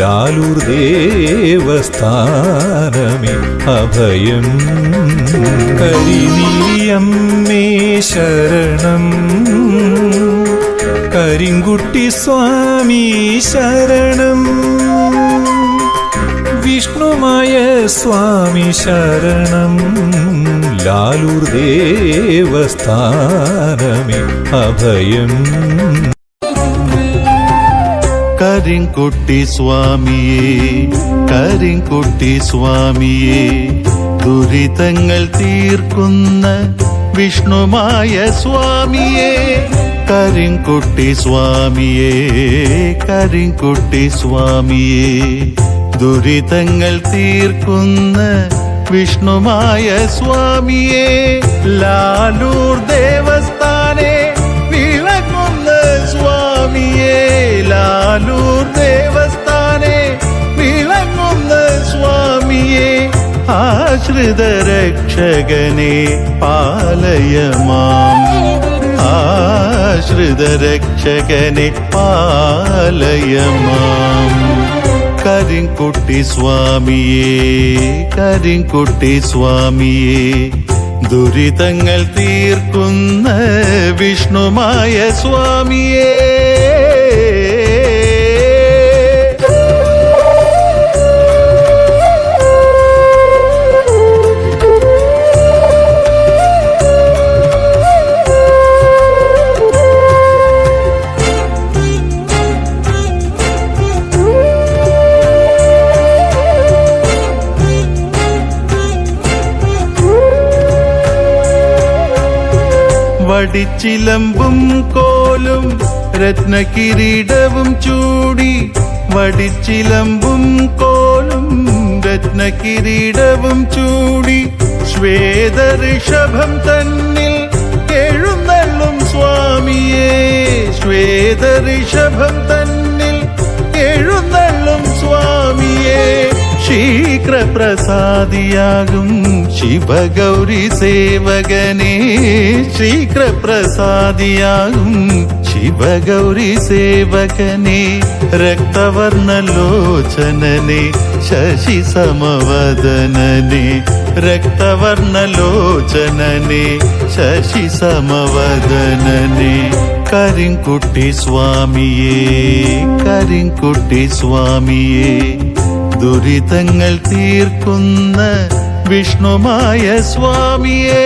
ലാലൂർ ദേവസ്ഥാനമേ അഭയം. കരിനീലിയമ്മേ ശരണം, കരിങ്കുട്ടി സ്വാമി ശരണം, വിഷ്ണുമായ സ്വാമി ശരണം. ലാലൂർ ദേവസ്ഥാനമേ അഭയം. കരിങ്കുട്ടി സ്വാമിയേ, കരിങ്കുട്ടി സ്വാമിയേ, ദുരിതങ്ങൾ തീർക്കുന്ന വിഷ്ണുമായ സ്വാമിയേ. കരിങ്കുട്ടി സ്വാമിയേ, കരിങ്കുട്ടി സ്വാമിയേ, ദുരിതങ്ങൾ തീർക്കുന്ന വിഷ്ണുമായ സ്വാമിയേ. ലാലൂർ ദേവസ്ഥാനെ വിളങ്ങുന്ന സ്വാമിയേ, ലാലൂർ ദേവസ്ഥാനെ വിളങ്ങുന്ന സ്വാമിയേ. ആശ്രിത രക്ഷകനെ പാലയമാം, ആശ്രിത രക്ഷകനെ പാലയമാം. കരിങ്കുട്ടി സ്വാമിയേ, കരിങ്കുട്ടി സ്വാമിയേ, ദുരിതങ്ങൾ തീർക്കുന്ന വിഷ്ണുമായ സ്വാമിയേ. വടിച്ചിലമ്പും കോലും രത്നകിരീടവും ചൂടി, വടിച്ചിലമ്പും കോലും രത്നകിരീടവും ചൂടി, ശ്വേതഋഷഭം തന്നിൽ എഴുന്നള്ളും സ്വാമിയേ, ശ്വേതഋഷഭം തന്നിൽ എഴുന്നള്ളും സ്വാമിയേ. ശീഘ്രപ്രസാദിയാകും ശിവഗൗരി സേവകനേ, ശീഘ്രപ്രസാദിയാകും ശിവഗൗരി സേവകനേ. രക്തവർണ്ണലോചനനെ ശശി സമവദനനെ, രക്തവർണ്ണലോചനനെ ശശി സമവദനനെ. കരിങ്കുട്ടി സ്വാമിയേ, കരിങ്കുട്ടി സ്വാമിയേ, ദുരിതങ്ങൾ തീർക്കുന്ന വിഷ്ണുമായ സ്വാമിയേ.